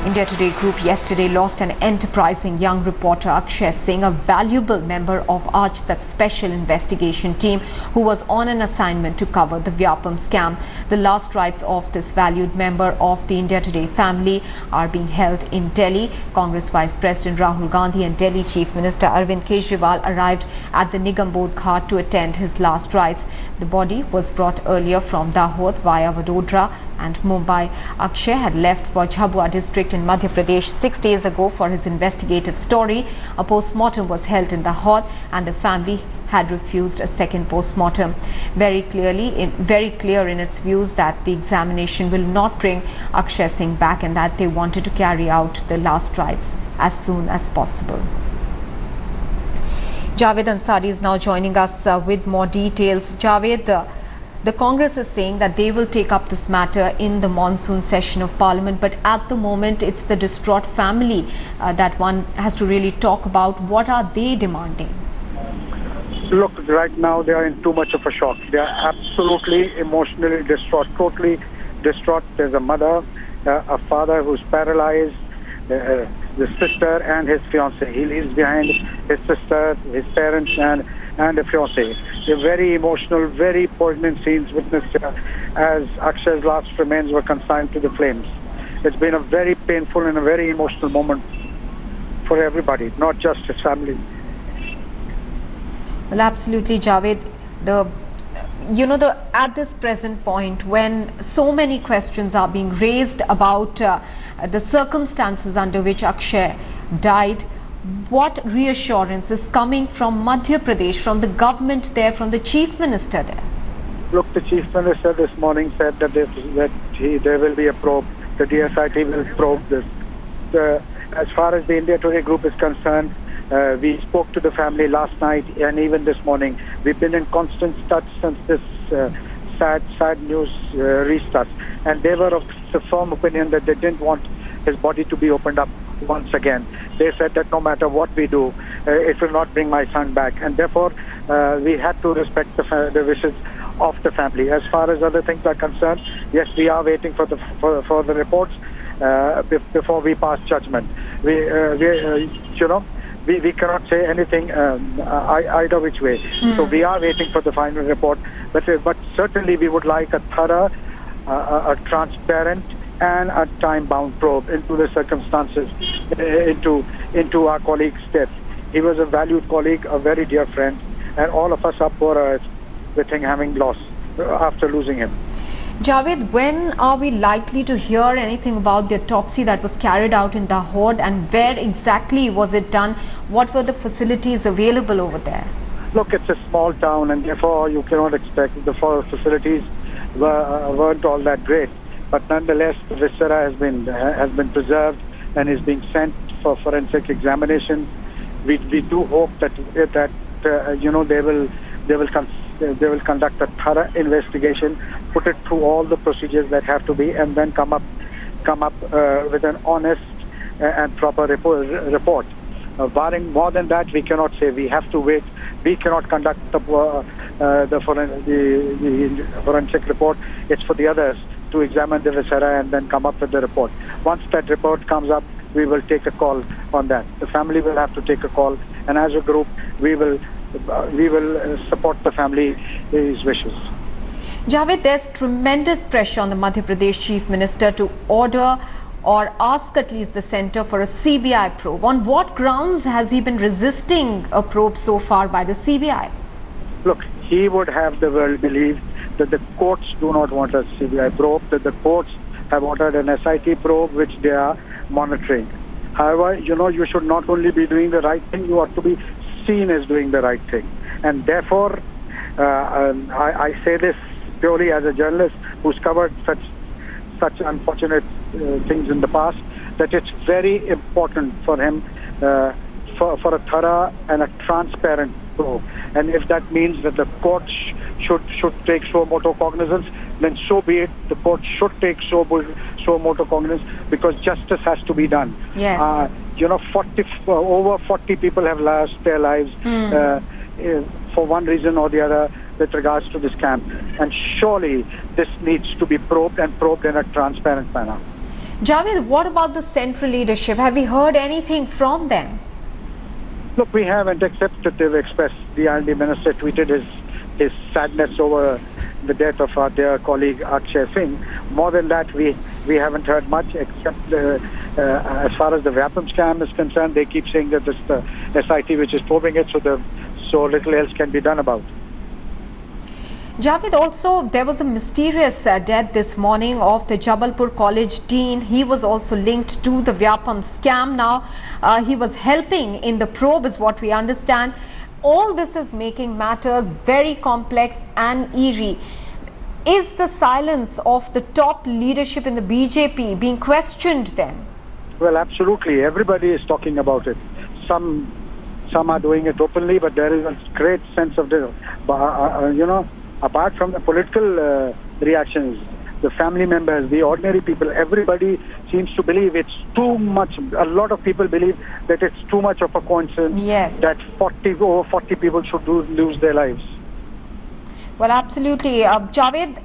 India Today Group yesterday lost an enterprising young reporter, Akshay Singh, a valuable member of Aaj Tak Special investigation team who was on an assignment to cover the Vyapam scam. The last rites of this valued member of the India Today family are being held in Delhi. Congress Vice President Rahul Gandhi and Delhi Chief Minister Arvind Kejriwal arrived at the Nigam Bodh Ghat to attend his last rites. The body was brought earlier from Dahod via Vadodara and Mumbai. Akshay had left for Jhabua district in Madhya Pradesh 6 days ago for his investigative story. A post-mortem was held in Dahod and the family had refused a second post-mortem. Very clear in its views that the examination will not bring Akshay Singh back and that they wanted to carry out the last rites as soon as possible. Javed Ansari is now joining us with more details. Javed, the Congress is saying that they will take up this matter in the monsoon session of Parliament, but at the moment it's the distraught family that one has to really talk about. What are they demanding? Look, right now they are in too much of a shock. They are absolutely emotionally distraught, totally distraught. There's a mother, a father who's paralyzed, the sister and his fiancée. He leaves behind his sister, his parents and a fiancée. They're very emotional, very poignant scenes witnessed here as Akshay's last remains were consigned to the flames. It's been a very painful and a very emotional moment for everybody, not just his family. Well, absolutely, Javed. At this present point, when so many questions are being raised about the circumstances under which Akshay died, what reassurance is coming from Madhya Pradesh, from the government there, from the Chief Minister there? Look, the Chief Minister this morning said that there will be a probe. The DSIT will probe this. As far as the India Today Group is concerned, we spoke to the family last night and even this morning. We've been in constant touch since this sad news restarts. And they were of the firm opinion that they didn't want his body to be opened up once again. They said that no matter what we do, it will not bring my son back. And therefore, we had to respect the wishes of the family. As far as other things are concerned, yes, we are waiting for the reports before we pass judgment. We cannot say anything either which way. So we are waiting for the final report. But certainly we would like a thorough, a transparent and a time-bound probe into the circumstances, into our colleague's death. He was a valued colleague, a very dear friend, and all of us are poor with him having lost after losing him. Javed, when are we likely to hear anything about the autopsy that was carried out in Dahod, and where exactly was it done? What were the facilities available over there? Look, it's a small town and therefore you cannot expect the facilities weren't all that great. But nonetheless, the viscera has been preserved and is being sent for forensic examination. We do hope that they will conduct a thorough investigation, put it through all the procedures that have to be, and then come up with an honest and proper report. Barring more than that, we cannot say. We have to wait. We cannot conduct the forensic report. It's for the others to examine the viscera and then come up with the report. Once that report comes up, we will take a call on that. The family will have to take a call, and as a group, we will support the family's wishes. Javed, there's tremendous pressure on the Madhya Pradesh Chief Minister to order or ask at least the centre for a CBI probe. On what grounds has he been resisting a probe so far by the CBI? Look, he would have the world believe that the courts do not want a CBI probe, that the courts have ordered an SIT probe which they are monitoring. However, you should not only be doing the right thing, you ought to be seen as doing the right thing. And therefore, I say this purely as a journalist who's covered such unfortunate things in the past, that it's very important for him for a thorough and a transparent probe. And if that means that the courts should take suo motu cognizance, then so be it. The court should take suo motu cognizance, because justice has to be done. Yes. Over 40 people have lost their lives for one reason or the other with regards to this scam. And surely this needs to be probed, and probed in a transparent manner. Javed, what about the central leadership? Have you heard anything from them? Look, we haven't, except that they've expressed, the R&D minister tweeted his sadness over the death of our dear colleague Akshay Singh. More than that, we haven't heard much, except as far as the Vyapam scam is concerned, they keep saying that it's the SIT which is probing it, so little else can be done about. Javed, also there was a mysterious death this morning of the Jabalpur College Dean. He was also linked to the Vyapam scam. Now he was helping in the probe is what we understand. All this is making matters very complex and eerie. Is the silence of the top leadership in the BJP being questioned then? Well, absolutely. Everybody is talking about it. Some are doing it openly, but there is a great sense of the, apart from the political reactions, the family members, the ordinary people, everybody seems to believe it's too much. A lot of people believe that it's too much of a coincidence that over 40 people should lose their lives. Well, absolutely. Javed,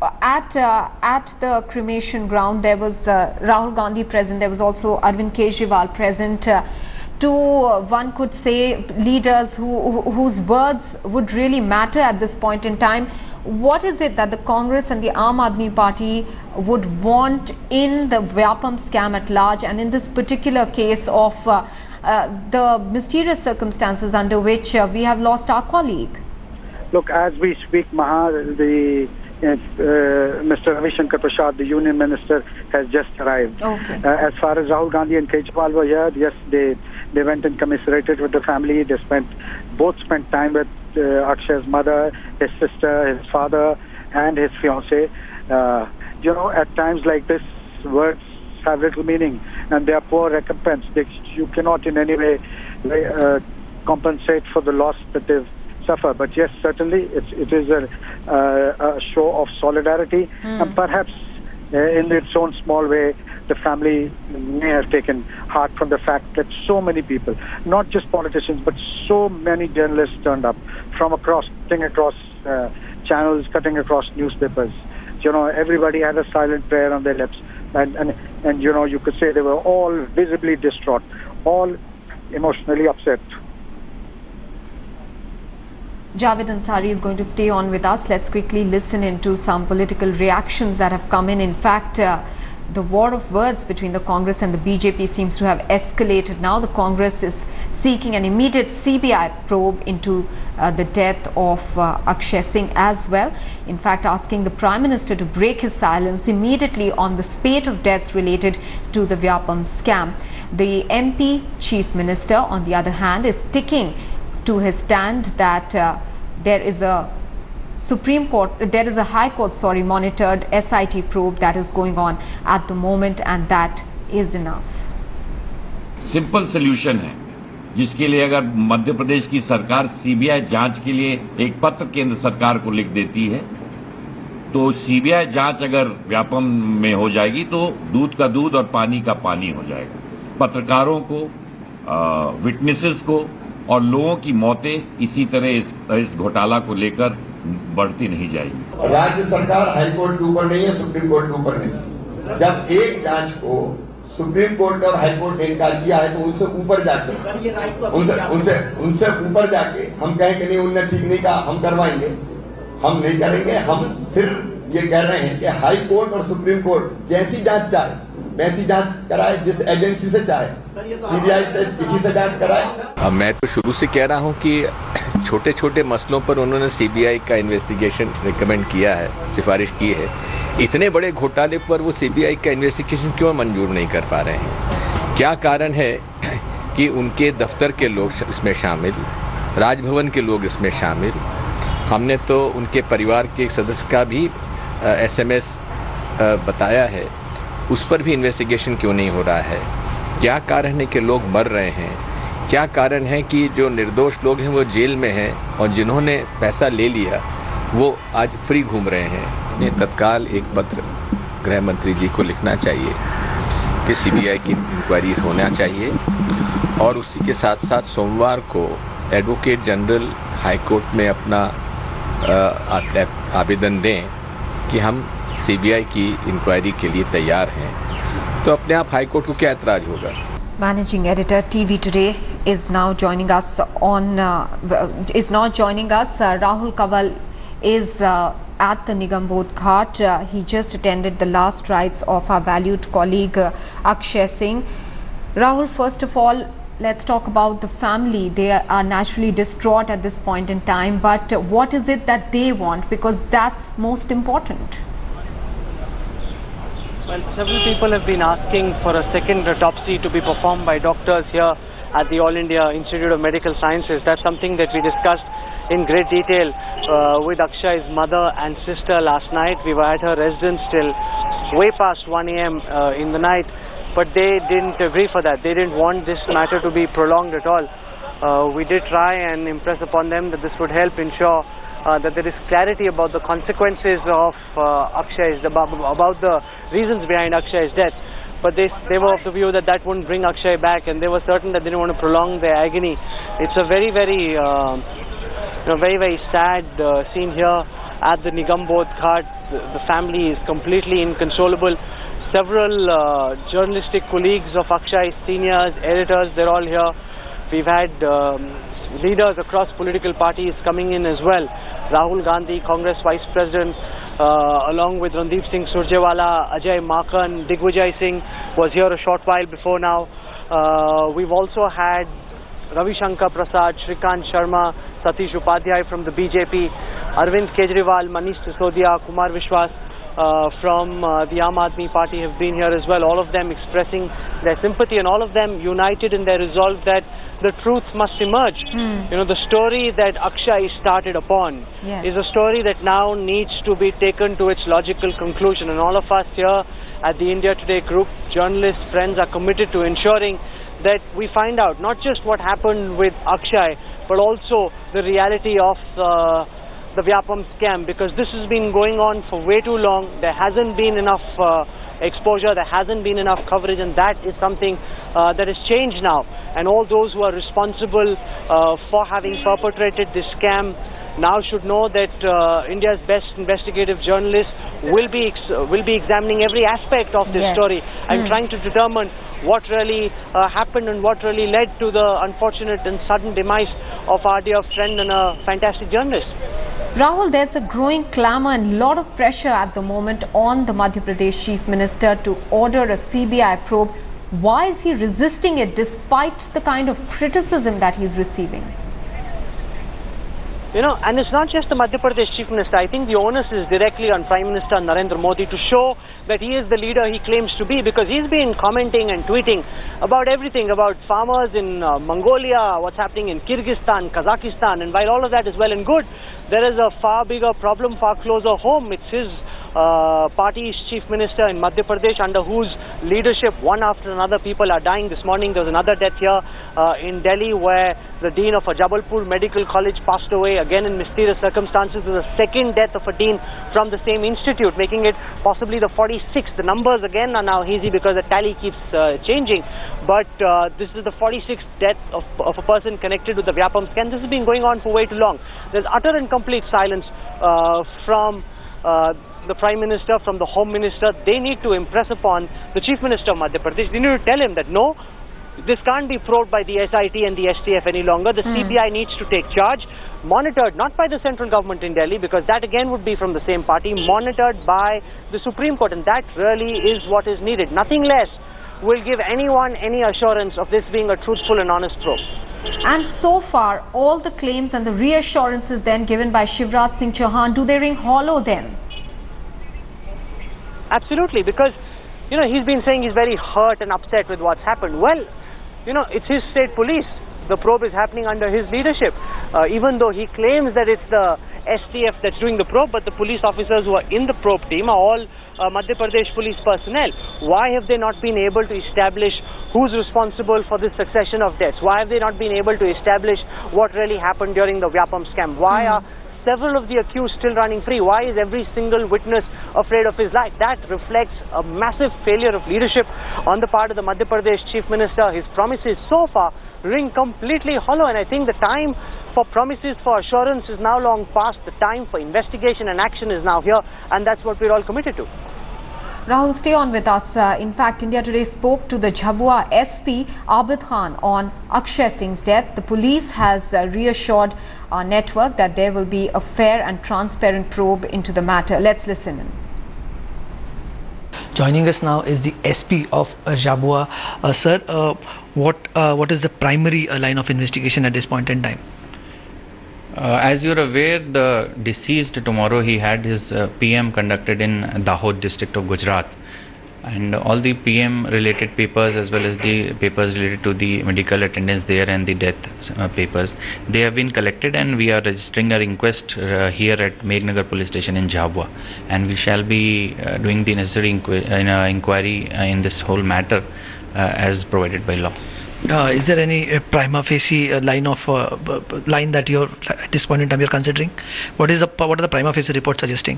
at the cremation ground, there was Rahul Gandhi present. There was also Arvind Kejriwal present. Two, one could say, leaders whose words would really matter at this point in time. What is it that the Congress and the Aam Aadmi Party would want in the Vyapam scam at large, and in this particular case of the mysterious circumstances under which we have lost our colleague? Look, as we speak, Mr. Ravi Shankar Prasad, the Union Minister, has just arrived. Okay. As far as Rahul Gandhi and Kejriwal were here, yes, they went and commiserated with the family. They both spent time with Akshay's mother, his sister, his father, and his fiancée. At times like this, words have little meaning, and they are poor recompense. You cannot in any way compensate for the loss that they've suffered. But yes, certainly it is a show of solidarity, and perhaps in its own small way, the family may have taken heart from the fact that so many people, not just politicians, but so many journalists turned up from cutting across channels, cutting across newspapers. Everybody had a silent prayer on their lips, and you could say they were all visibly distraught, all emotionally upset. Javed Ansari is going to stay on with us. Let's quickly listen into some political reactions that have come in. In fact, the war of words between the Congress and the BJP seems to have escalated now. The Congress is seeking an immediate CBI probe into the death of Akshay Singh as well. In fact, asking the Prime Minister to break his silence immediately on the spate of deaths related to the Vyapam scam. The MP Chief Minister, on the other hand, is sticking to his stand that there is a High Court monitored SIT probe that is going on at the moment, and that is enough. Simple solution है, जिसके लिए अगर मध्य प्रदेश की सरकार CBI जांच के लिए एक पत्र केंद्र सरकार को लिख देती है, तो सीबीआई जांच अगर व्यापम में हो जाएगी तो दूध का दूध और पानी का पानी हो जाएगा. पत्रकारों को, विटनेसेस को और लोगों की मौतें इसी तरह इस घोटाला को लेकर बढ़ती नहीं जाएगी. राज्य सरकार हाई कोर्ट के ऊपर नहीं है, सुप्रीम कोर्ट के ऊपर नहीं. जब एक जांच को सुप्रीम कोर्ट और हाई कोर्ट ने इनकार किया है, तो उनसे ऊपर जाके हम कहें कि नहीं, उनने ठीक नहीं कहा, हम करवाएंगे. हम नहीं करेंगे. हम फिर ये कह रहे हैं कि हाई कोर्ट और सुप्रीम कोर्ट जैसी जांच चाहे वैसी जांच कराए, जिस एजेंसी से चाहे, सीबीआई से, किसी से जांच कराए. अब मैं तो शुरू से कह रहा हूं कि छोटे छोटे मसलों पर उन्होंने सीबीआई का इन्वेस्टिगेशन रिकमेंड किया है, सिफारिश की है. इतने बड़े घोटाले पर वो सीबीआई का इन्वेस्टिगेशन क्यों मंजूर नहीं कर पा रहे हैं? क्या कारण है कि उनके दफ्तर के लोग इसमें शामिल, राजभवन के लोग इसमें शामिल, हमने तो उनके परिवार के एक सदस्य का भी SMS बताया है, उस पर भी इन्वेस्टिगेशन क्यों नहीं हो रहा है? क्या कारण है कि लोग मर रहे हैं? क्या कारण है कि जो निर्दोष लोग हैं वो जेल में हैं और जिन्होंने पैसा ले लिया वो आज फ्री घूम रहे हैं? ये तत्काल एक पत्र गृह मंत्री जी को लिखना चाहिए कि सीबीआई की इंक्वायरीज होना चाहिए, और उसी के साथ साथ सोमवार को एडवोकेट जनरल हाई कोर्ट में अपना आवेदन दें कि हम सीबीआई की इंक्वायरी के लिए तैयार हैं. तो अपने आप हाई कोर्ट को क्या ऐतराज होगा? Managing editor TV Today is now joining us Rahul Kaval is at the Nigambodh Ghat. He just attended the last rites of our valued colleague Akshay Singh. Rahul, first of all, let's talk about the family. They are naturally distraught at this point in time, but what is it that they want? Because that's most important. Well, several people have been asking for a second autopsy to be performed by doctors here at the All India Institute of Medical Sciences. That's something that we discussed in great detail with Akshay's mother and sister last night. We were at her residence till way past 1 a.m. In the night, but they didn't agree for that. They didn't want this matter to be prolonged at all. We did try and impress upon them that this would help ensure that there is clarity about the consequences of Akshay's, about the reasons behind Akshay's death. But they were of the view that that wouldn't bring Akshay back, and they were certain that they didn't want to prolong their agony. It's a very, very, very sad scene here at the Nigambodh Ghat. The family is completely inconsolable. Several journalistic colleagues of Akshay, seniors, editors, they're all here. We've had leaders across political parties coming in as well. Rahul Gandhi, Congress Vice President, along with Randeep Singh Surjewala, Ajay Makan, Digvijay Singh was here a short while before now. We've also had Ravi Shankar Prasad, Shrikant Sharma, Satish Upadhyay from the BJP, Arvind Kejriwal, Manish Sisodia, Kumar Vishwas from the Aam Aadmi Party have been here as well. All of them expressing their sympathy, and all of them united in their resolve that the truth must emerge. You know, the story that Akshay started upon is a story that now needs to be taken to its logical conclusion, and all of us here at the India Today group, journalists, friends, are committed to ensuring that we find out not just what happened with Akshay, but also the reality of the Vyapam scam, because this has been going on for way too long. There hasn't been enough exposure, there hasn't been enough coverage, and that is something that has changed now. And all those who are responsible for having perpetrated this scam now should know that India's best investigative journalists will be examining every aspect of this story and trying to determine what really happened and what really led to the unfortunate and sudden demise of our dear friend and a fantastic journalist. Rahul, there's a growing clamour and lot of pressure at the moment on the Madhya Pradesh Chief Minister to order a CBI probe. Why is he resisting it despite the kind of criticism that he's receiving? You know, and it's not just the Madhya Pradesh Chief Minister. I think the onus is directly on Prime Minister Narendra Modi to show that he is the leader he claims to be, because he's been commenting and tweeting about everything, about farmers in Mongolia, what's happening in Kyrgyzstan, Kazakhstan, and while all of that is well and good, there is a far bigger problem far closer home. It's his party's chief minister in Madhya Pradesh, under whose leadership one after another people are dying. This morning there was another death here in Delhi, where the dean of a Jhabua Medical College passed away again in mysterious circumstances. There's a second death of a dean from the same institute, making it possibly the 46th. The numbers again are now hazy because the tally keeps changing, but this is the 46th death of a person connected with the Vyapam scam. This has been going on for way too long. There's utter and complete silence from the Prime Minister, from the Home Minister. They need to impress upon the Chief Minister of Madhya Pradesh. They need to tell him that no, this can't be probed by the SIT and the STF any longer. The CBI needs to take charge, monitored not by the central government in Delhi, because that again would be from the same party, monitored by the Supreme Court, and that really is what is needed. Nothing less will give anyone any assurance of this being a truthful and honest probe. And so far, all the claims and the reassurances then given by Shivraj Singh Chauhan, do they ring hollow then? Absolutely, because, you know, he's been saying he's very hurt and upset with what's happened. Well, you know, it's his state police. The probe is happening under his leadership. Even though he claims that it's the STF that's doing the probe, but the police officers who are in the probe team are all Madhya Pradesh police personnel. Why have they not been able to establish who's responsible for this succession of deaths? Why have they not been able to establish what really happened during the Vyapam scam? Why are several of the accused still running free? Why is every single witness afraid of his life? That reflects a massive failure of leadership on the part of the Madhya Pradesh Chief Minister. His promises so far ring completely hollow, and I think the time for promises, for assurance is now long past. The time for investigation and action is now here, and that's what we're all committed to. Rahul, stay on with us. In fact, India Today spoke to the Jhabua SP Abid Khan on Akshay Singh's death. The police has reassured our network that there will be a fair and transparent probe into the matter. Let's listen in. Joining us now is the SP of Jhabua. Sir, what is the primary line of investigation at this point in time? As you are aware, the deceased, tomorrow he had his PM conducted in Dahod district of Gujarat, and all the PM related papers as well as the papers related to the medical attendance there and the death papers, they have been collected, and we are registering our inquest here at Megnagar police station in Jhabua, and we shall be doing the necessary inquiry in this whole matter as provided by law. Is there any prima facie line that you're at this point in time you're considering? What are the prima facie reports suggesting?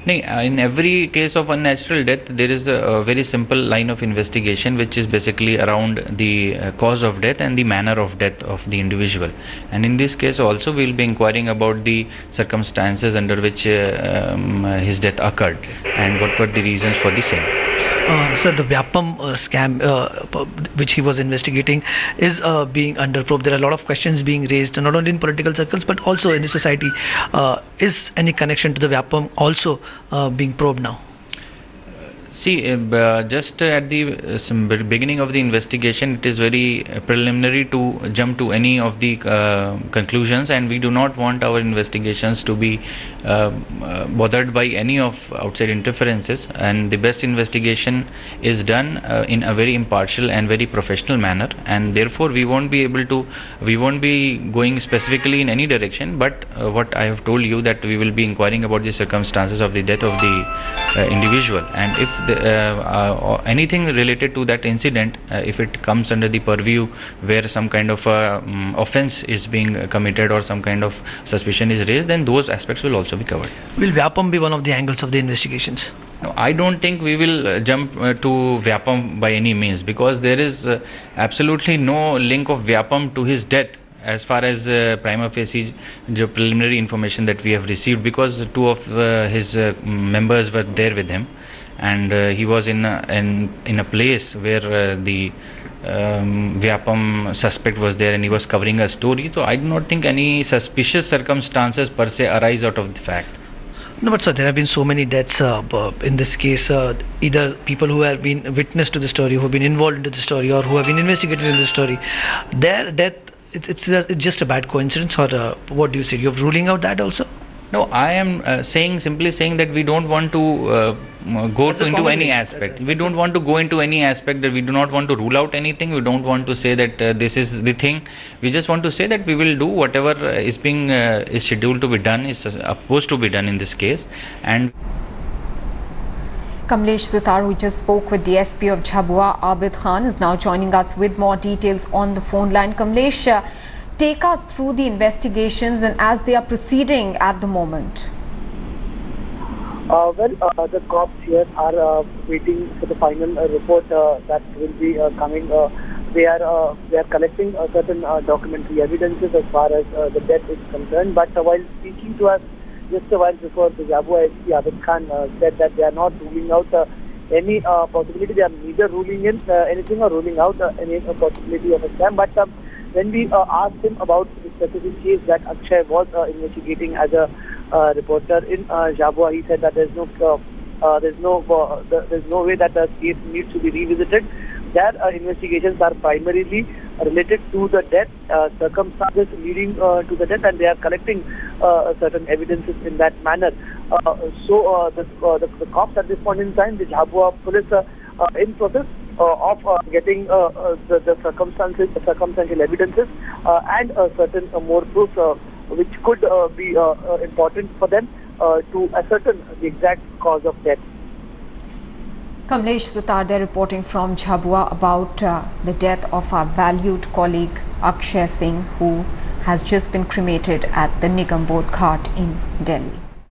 In every case of unnatural death, there is a very simple line of investigation which is basically around the cause of death and the manner of death of the individual. And in this case also we will be inquiring about the circumstances under which his death occurred and what were the reasons for the same. Sir, the Vyapam scam which he was investigating is being under probe. There are a lot of questions being raised, not only in political circles but also in the society. Is any connection to the Vyapam also being probed now? See, just at the beginning of the investigation, it is very preliminary to jump to any of the conclusions, and we do not want our investigations to be bothered by any of outside interferences, and the best investigation is done in a very impartial and very professional manner, and therefore we won't be going specifically in any direction, but what I have told you, that we will be inquiring about the circumstances of the death of the individual, and if anything related to that incident, if it comes under the purview where some kind of offense is being committed or some kind of suspicion is raised, then those aspects will also be covered. Will Vyapam be one of the angles of the investigations? No, I don't think we will jump to Vyapam by any means, because there is absolutely no link of Vyapam to his death as far as prima facie preliminary information that we have received, because two of his members were there with him, and he was in a place where the Vyapam suspect was there, and he was covering a story. So I do not think any suspicious circumstances per se arise out of the fact. No, but sir, there have been so many deaths in this case, either people who have been witness to the story, who have been involved into the story, or who have been investigated in the story. Their death, it's just a bad coincidence, or what do you say? You're ruling out that also? No, I am simply saying that we don't want to go into any aspect. We don't want to go into any aspect, that we do not want to rule out anything. We don't want to say that this is the thing. We just want to say that we will do whatever is scheduled to be done, is supposed to be done in this case. And Kamlesh Sutar, who just spoke with the SP of Jhabua, Abid Khan, is now joining us with more details on the phone line. Kamlesh, take us through the investigations and as they are proceeding at the moment. The cops here are waiting for the final report that will be coming. They are collecting certain documentary evidences as far as the death is concerned. But while speaking to us just a while before, the Jhabua SP Abid Khan said that they are not ruling out any possibility. They are neither ruling in anything or ruling out any possibility of a scam. But when we asked him about the specific case that Akshay was investigating as a reporter in Jhabua, he said that there's no way that the case needs to be revisited. Their investigations are primarily related to the death, circumstances leading to the death, and they are collecting certain evidences in that manner. So the cops at this point in time, the Jhabua police, in process of getting the circumstantial evidences and certain more proofs which could be important for them to ascertain the exact cause of death. Kamlesh Sutar there reporting from Jhabua about the death of our valued colleague Akshay Singh, who has just been cremated at the Nigam Bodh Ghat in Delhi.